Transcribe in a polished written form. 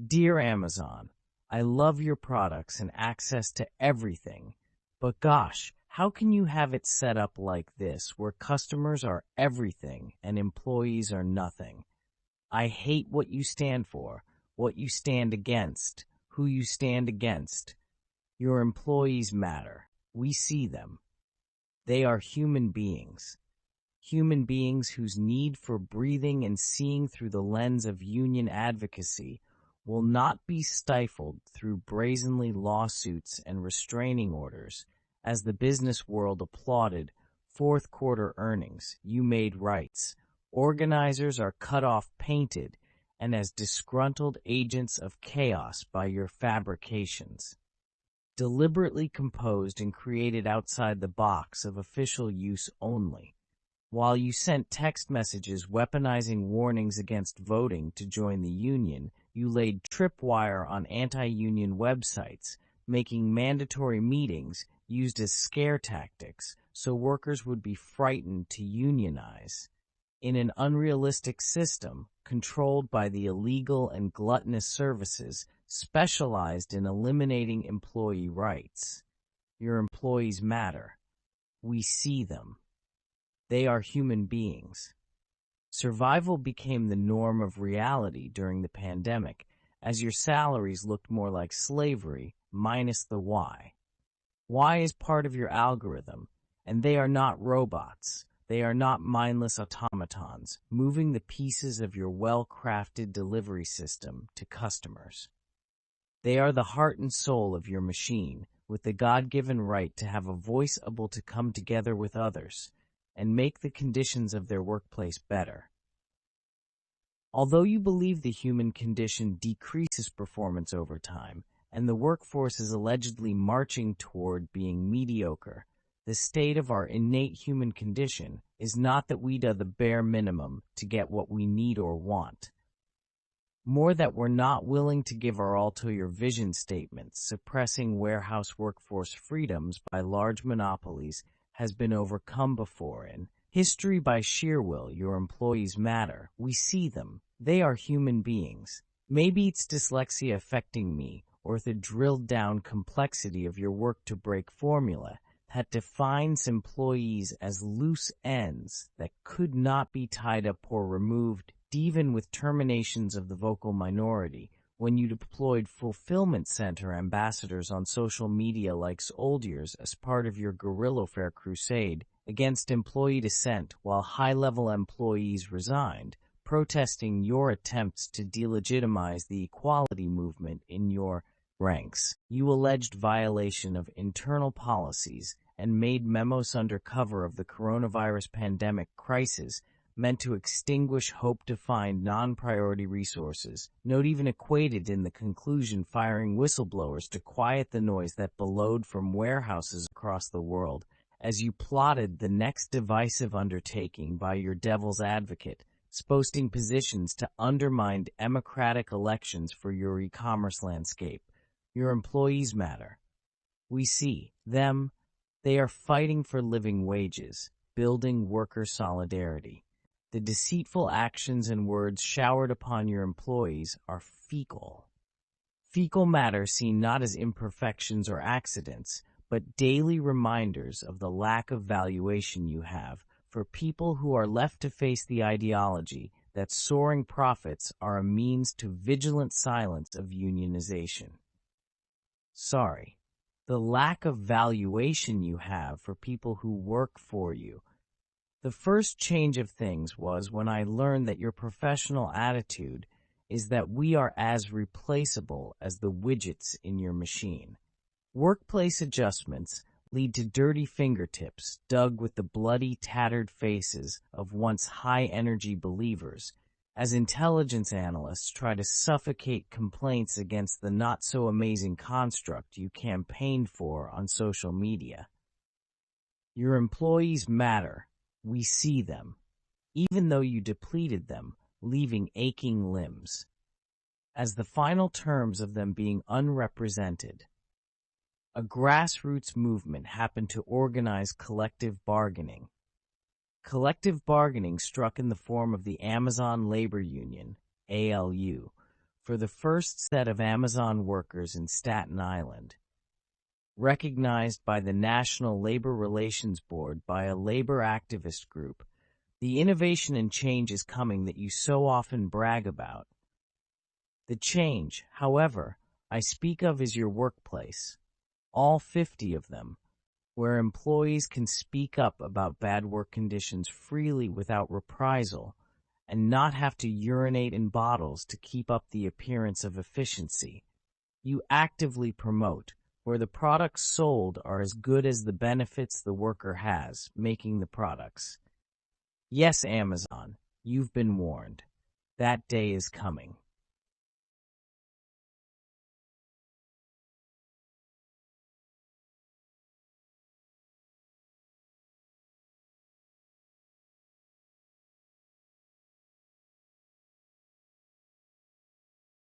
Dear Amazon, I love your products and access to everything, but gosh, how can you have it set up like this where customers are everything and employees are nothing? I hate what you stand for, what you stand against, who you stand against. Your employees matter. We see them. They are human beings whose need for breathing and seeing through the lens of union advocacy will not be stifled through brazenly lawsuits and restraining orders. As the business world applauded fourth quarter earnings, you made rights. Organizers are cut off painted and as disgruntled agents of chaos by your fabrications. Deliberately composed and created outside the box of official use only. While you sent text messages weaponizing warnings against voting to join the union, you laid tripwire on anti-union websites, making mandatory meetings used as scare tactics so workers would be frightened to unionize. In an unrealistic system controlled by the illegal and gluttonous services specialized in eliminating employee rights. Your employees matter. We see them. They are human beings. Survival became the norm of reality during the pandemic, as your salaries looked more like slavery minus the why. Why is part of your algorithm, and they are not robots. They are not mindless automatons, moving the pieces of your well-crafted delivery system to customers. They are the heart and soul of your machine, with the God-given right to have a voice able to come together with others and make the conditions of their workplace better. Although you believe the human condition decreases performance over time, and the workforce is allegedly marching toward being mediocre, the state of our innate human condition is not that we do the bare minimum to get what we need or want. More that we're not willing to give our all to your vision statements, suppressing warehouse workforce freedoms by large monopolies has been overcome before in history by sheer will. Your employees matter. We see them. They are human beings. Maybe it's dyslexia affecting me, or the drilled down complexity of your work to break formula that defines employees as loose ends that could not be tied up or removed, even with terminations of the vocal minority, when you deployed fulfillment center ambassadors on social media like old years as part of your guerrilla crusade against employee dissent while high-level employees resigned, protesting your attempts to delegitimize the equality movement in your ranks. You alleged violation of internal policies and made memos under cover of the coronavirus pandemic crisis meant to extinguish hope to find non-priority resources, not even equated in the conclusion firing whistleblowers to quiet the noise that bellowed from warehouses across the world as you plotted the next divisive undertaking by your devil's advocate, posting positions to undermine democratic elections for your e-commerce landscape. Your employees matter. We see them. They are fighting for living wages, building worker solidarity. The deceitful actions and words showered upon your employees are fecal. Fecal matter seen not as imperfections or accidents, but daily reminders of the lack of valuation you have for people who are left to face the ideology that soaring profits are a means to vigilant silence of unionization. Sorry, the lack of valuation you have for people who work for you. The first change of things was when I learned that your professional attitude is that we are as replaceable as the widgets in your machine. Workplace adjustments lead to dirty fingertips dug with the bloody, tattered faces of once high-energy believers, as intelligence analysts try to suffocate complaints against the not-so-amazing construct you campaigned for on social media. Your employees matter. We see them, even though you depleted them, leaving aching limbs, as the final terms of them being unrepresented. A grassroots movement happened to organize collective bargaining. Collective bargaining struck in the form of the Amazon Labor Union, ALU, for the first set of Amazon workers in Staten Island, recognized by the National Labor Relations Board by a labor activist group. The innovation and change is coming that you so often brag about. The change, however, I speak of is your workplace, all 50 of them, where employees can speak up about bad work conditions freely without reprisal and not have to urinate in bottles to keep up the appearance of efficiency. You actively promote, where the products sold are as good as the benefits the worker has making the products. Yes, Amazon, you've been warned. That day is coming.